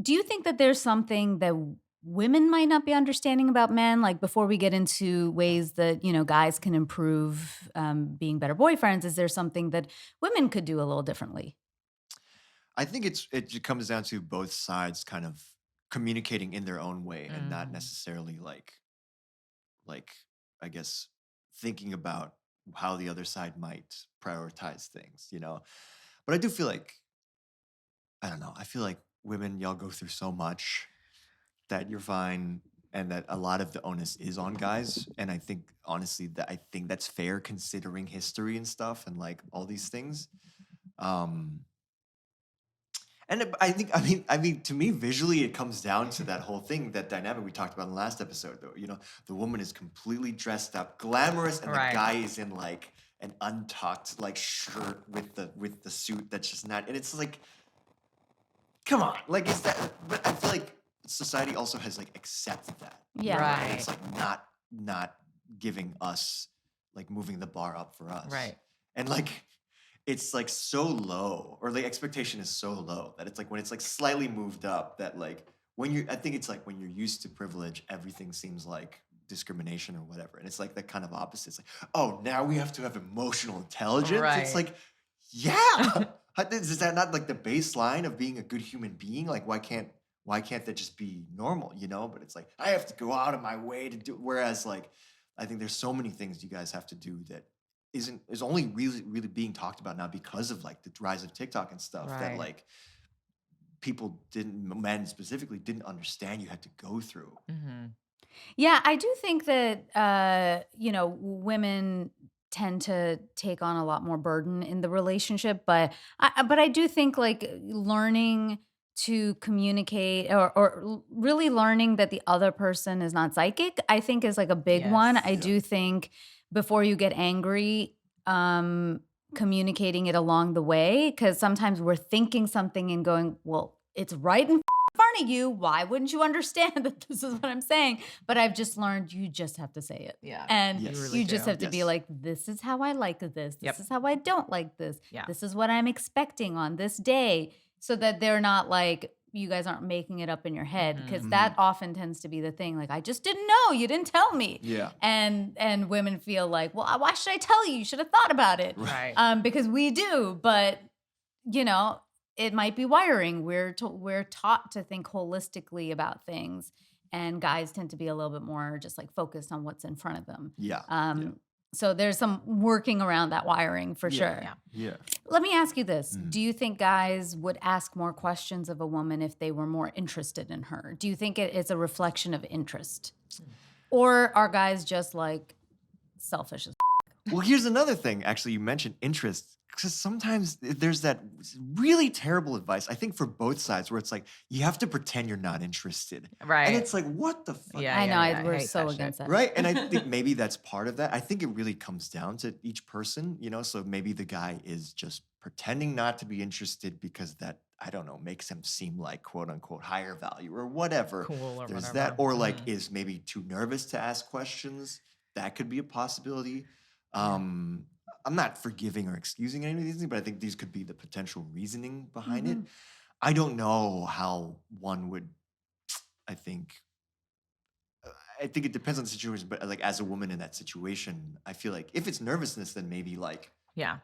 Do you think that there's something that women might not be understanding about men? Like before we get into ways that, guys can improve being better boyfriends, is there something that women could do a little differently? I think it comes down to both sides kind of communicating in their own way and not Mm. necessarily like I guess thinking about how the other side might prioritize things, you know. But I do feel like I don't know. I feel like women y'all go through so much that you're fine and that a lot of the onus is on guys and I think honestly that I think that's fair considering history and stuff and like all these things. Um I mean, to me, visually, it comes down to that whole thing, that dynamic we talked about in the last episode. Though, you know, the woman is completely dressed up, glamorous, and the Right. guy is in like an untucked like shirt with the suit that's just not. And it's like, come on, like is that? But I feel like society also has like accepted that, you Yeah. know, and Right. it's like not giving us like moving the bar up for us, Right. and like it's like so low or the expectation is so low that it's like when it's like slightly moved up that like when you're I think it's like when you're used to privilege everything seems like discrimination or whatever and it's like that kind of opposite. It's like, oh, now we have to have emotional intelligence. It's Right. like, yeah. Is that not like the baseline of being a good human being? Like why can't that just be normal, you know? But it's like I have to go out of my way to do, whereas like I think there's so many things you guys have to do that is only really being talked about now because of like the rise of TikTok and stuff that Right. like people didn't men specifically didn't understand you had to go through. Mhm. Yeah, I do think that women tend to take on a lot more burden in the relationship, but I do think like learning to communicate or really learning that the other person is not psychic, I think is like a big one. Yes. I Yeah. do think before you get angry, communicating it along the way, because sometimes we're thinking something and going, well, it's right in front of you. Why wouldn't you understand that this is what I'm saying? But I've just learned you just have to say it. Yeah. And You really you Yes. just do. have to be Yes. like, this is how I like this. This Yep. is how I don't like this. Yeah. This is what I'm expecting on this day. So that they're not like, you guys aren't making it up in your head. Because Mhm. that often tends to be the thing. Like, I just didn't know. You didn't tell me. Yeah. And women feel like, well, why should I tell you? You should have thought about it. Right. Because we do. But, you know, it might be wiring. We're taught to think holistically about things, and guys tend to be a little bit more just like focused on what's in front of them. Yeah. So there's some working around that wiring for Yeah. sure. Yeah. Yeah. Let me ask you this. Mm. Do you think guys would ask more questions of a woman if they were more interested in her? Do you think it is a reflection of interest? Or are guys just like selfish as Well, here's another thing. Actually, you mentioned interest. Because sometimes there's that really terrible advice, I think, for both sides, where it's like you have to pretend you're not interested, Right. and it's like, what the fuck, Yeah. I know, yeah. we're hate so that shit. against that. right? And I think maybe that's part of that. I think it really comes down to each person, you know. So maybe the guy is just pretending not to be interested because that I don't know makes him seem like quote unquote higher value or whatever. Cool or There's whatever. that, or like Mhm. is maybe too nervous to ask questions. That could be a possibility. Yeah. I'm not forgiving or excusing any of these things, but I think these could be the potential reasoning behind it. Mhm. I don't know how one would. I think. I think it depends on the situation, but like as a woman in that situation, I feel like if it's nervousness, then maybe like Yeah.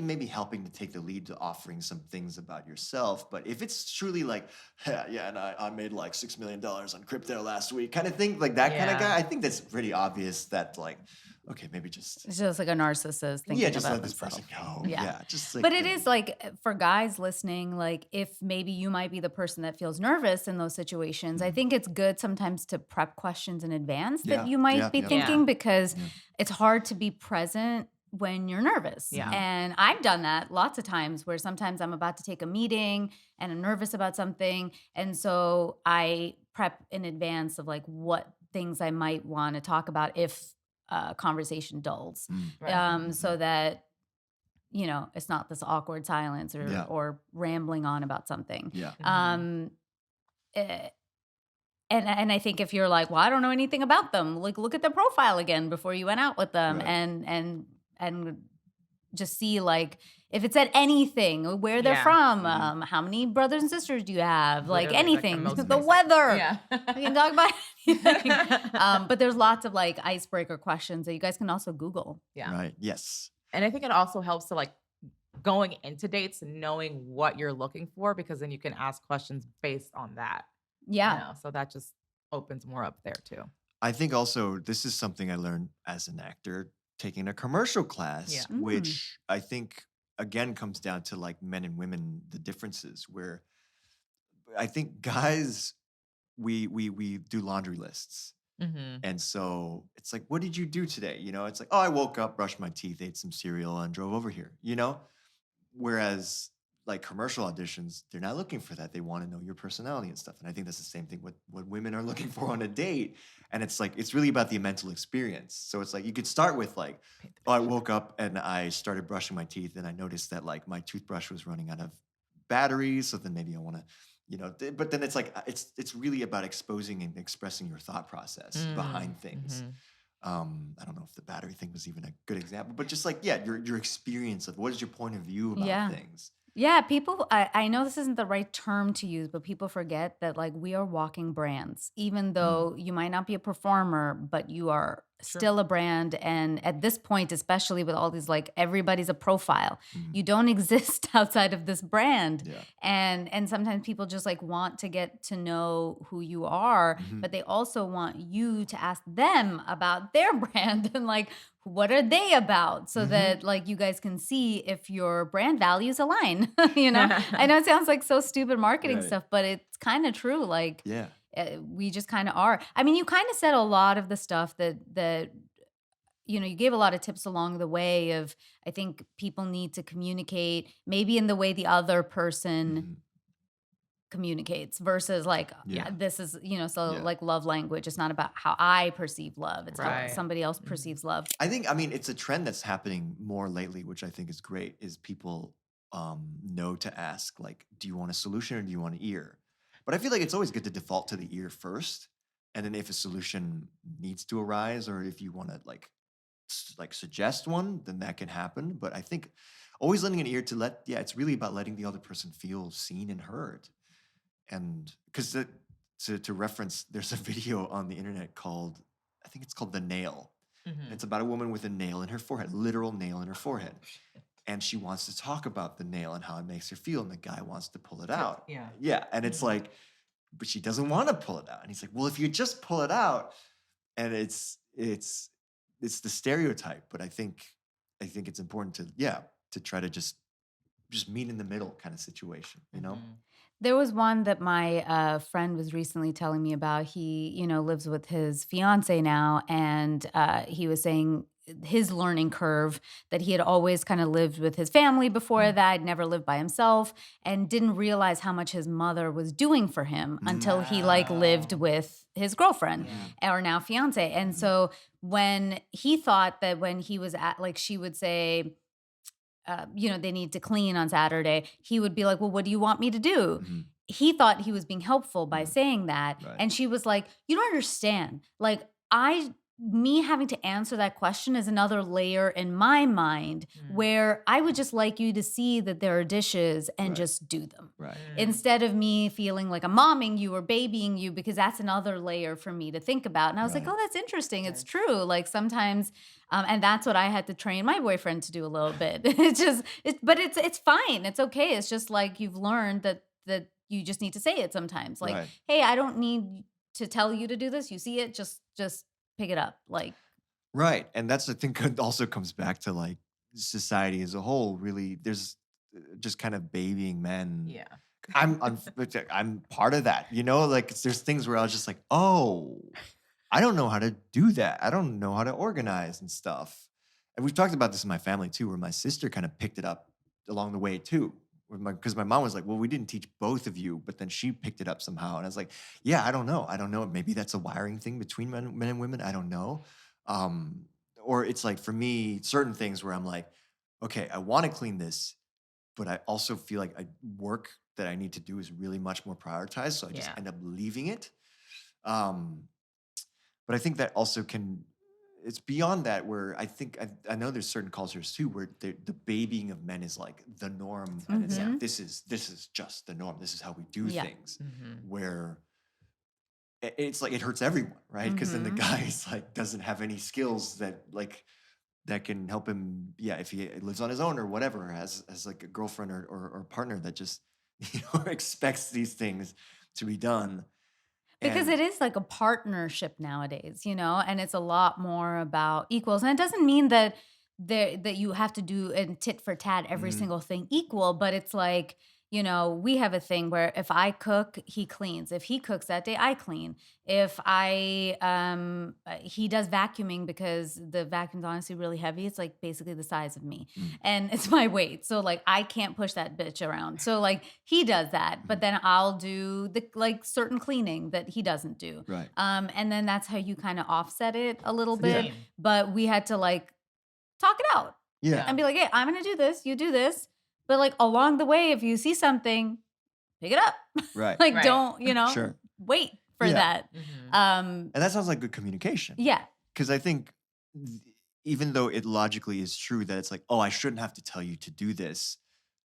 maybe helping to take the lead to offering some things about yourself. But if it's truly like, yeah, and I made like $6 million on crypto last week, kind of thing, like that kind of Yeah. guy, I think that's pretty obvious that like, okay, maybe just It's just like a narcissist thinking yeah, just about let this themselves. person go. Yeah. Yeah, just like But it is like for guys listening, like if maybe you might be the person that feels nervous in those situations, I Mhm. think it's good sometimes to prep questions in advance Yeah, that you might yeah, be yeah. thinking Yeah. because Yeah. it's hard to be present when you're nervous. Yeah. And I've done that lots of times where sometimes I'm about to take a meeting and I'm nervous about something. And so I prep in advance of like what things I might want to talk about if conversation dulls Right. so that it's not this awkward silence or Yeah. or rambling on about something. Yeah. Mhm. Eh, and I think if you're like, well, I don't know anything about them, like look at their profile again before you went out with them, Right. and just see like if it said anything, where they're Yeah. from, Mhm. how many brothers and sisters do you have, like Literally, like, the anything, most the basic. weather. Yeah. We can talk about anything. But there's lots of like icebreaker questions that you guys can also Google. Yeah. Right. Yes. And I think it also helps to, like, going into dates knowing what you're looking for because then you can ask questions based on that, Yeah. so that just opens more up there too. I think also this is something I learned as an actor taking a commercial Yeah. class, Mm. which I think again comes down to like men and women, the differences where I think guys we do laundry lists. Mhm. And so it's like, what did you do today? It's like, oh, I woke up, brushed my teeth, ate some cereal, and drove over here. Whereas like commercial auditions, they're not looking for that. They want to know your personality and stuff. And I think that's the same thing with what women are looking for on a date. And it's like, it's really about the mental experience. So it's like, you could start with like, Paint the oh, I picture. woke up and I started brushing my teeth and I noticed that like my toothbrush was running out of batteries. So then maybe I want to, but then it's like, it's really about exposing and expressing your thought process behind things. Mhm. I don't know if the battery thing was even a good example, but just like, yeah, your experience of what is your point of view about Yeah. things. Yeah, people, I know this isn't the right term to use, but people forget that like we are walking brands. Even Mm, though you might not be a performer, but you are True. still a brand. And at this point, especially with all these, like everybody's a profile. mhm, You don't exist outside of this brand. yeah. And sometimes people just like want to get to know who you are, Mhm, but they also want you to ask them about their brand and like what are they about so mhm, that like you guys can see if your brand values align. I know it sounds like so stupid marketing right. stuff, but it's kind of true. Like Yeah. we just kind of are. I mean, you kind of said a lot of the stuff that you gave a lot of tips along the way of I think people need to communicate maybe in the way the other person Mhm, communicates versus like yeah. this is so Yeah. like love language. It's not about how I perceive love, it's how Right. somebody else Mhm. perceives love. I mean, it's a trend that's happening more lately, which I think is great, is people know to ask, like, do you want a solution or do you want an ear? But I feel like it's always good to default to the ear first. And then if a solution needs to arise or if you want to like suggest one, then that can happen. But I think always lending an ear to yeah, it's really about letting the other person feel seen and heard. And because to reference, there's a video on the internet called, I think it's called The Nail. And Mhm. it's about a woman with a nail in her forehead, literal nail in her forehead. And she wants to talk about the nail and how it makes her feel. And the guy wants to pull it out. Yeah. Yeah. And it's Mhm. like, but she doesn't want to pull it out. And he's like, well, if you just pull it out, and it's the stereotype, but I think it's important to, yeah, to try to just meet in the middle kind of situation. Mhm. There was one that my friend was recently telling me about. He, lives with his fiance now, and he was saying his learning curve that he had always kind of lived with his family before Mm. that, never lived by himself, and didn't realize how much his mother was doing for him until he like lived Wow. with his girlfriend Yeah. Mhm, or now fiance. And mhm, so when he thought that when he was at like she would say they need to clean on Saturday, he would be like, well, what do you want me to do? mhm, He thought he was being helpful by mm, saying that. right. And she was like, you don't understand. Like, me having to answer that question is another layer in my mind Mm. where I would just like you to see that there are dishes and Right. just do them Right. Mm. instead of me feeling like I'm momming you or babying you, because that's another layer for me to think about. And I was like, Right. oh, that's interesting. It's Yes. true. Like sometimes, and that's what I had to train my boyfriend to do a little bit. But it's fine. It's okay. It's just like you've learned that you just need to say it sometimes. Like, Right. hey, I don't need to tell you to do this. You see it, just pick it up. Like, Right. And that's, I think, also comes back to like society as a whole. Really, there's just kind of babying men. Yeah. I'm part of that. Like there's things where I was just like, oh, I don't know how to do that. I don't know how to organize and stuff. And we've talked about this in my family too, where my sister kind of picked it up along the way too. Because my mom was like, well, we didn't teach both of you, but then she picked it up somehow. And I was like, yeah, I don't know. I don't know. Maybe that's a wiring thing between men and women. I don't know. Um, or it's like for me, certain things where I'm like, okay, I want to clean this, but I also feel like work that I need to do is really much more prioritized. So I just Yeah. end up leaving it. Um, but I think that also can, it's beyond that where I know there's certain cultures too where the babying of men is like the norm, and it's like this is just the norm. This is how we do Yeah. things. Where it's like it hurts everyone, right? Because then the guy is like doesn't have any skills that can help him. Yeah, if he lives on his own or whatever, has like a girlfriend or partner that just expects these things to be done. Because And it is like a partnership nowadays, and it's a lot more about equals. And it doesn't mean that that you have to do a tit for tat every Mhm. single thing equal, but it's like, we have a thing where if I cook, he cleans. If he cooks that day, I clean. If I he does vacuuming because the vacuum's honestly really heavy. It's like basically the size of me. Mm. And it's my weight. So like I can't push that bitch around. So like he does that, but then I'll do the like certain cleaning that he doesn't do. Right. And then that's how you kind of offset it a little It's a bit. team. But we had to like talk it out Yeah. and be like, hey, I'm gonna do this, you do this. But like along the way, if you see something, pick it up. Right. Like Right. don't, Sure. wait for Yeah. that. And that sounds like good communication. Yeah. Because I think even though it logically is true that it's like, oh, I shouldn't have to tell you to do this,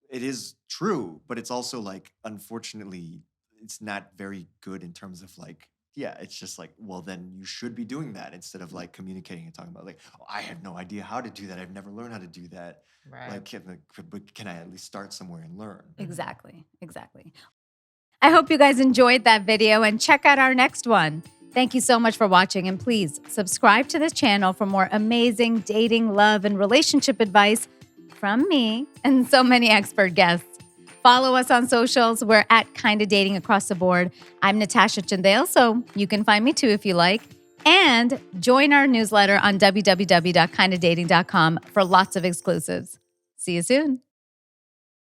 it is true, but it's also like, unfortunately, it's not very good in terms of like, yeah, it's just like, well, then you should be doing that instead of like communicating and talking about like, oh, I have no idea how to do that. I've never learned how to do that. Right. Like, can I at least start somewhere and learn? Exactly. I hope you guys enjoyed that video and check out our next one. Thank you so much for watching, and please subscribe to this channel for more amazing dating, love, and relationship advice from me and so many expert guests. Follow us on socials. We're at Kinda Dating across the board. I'm Natasha Chandel, so you can find me too if you like. And join our newsletter on www.kindadating.com for lots of exclusives. See you soon.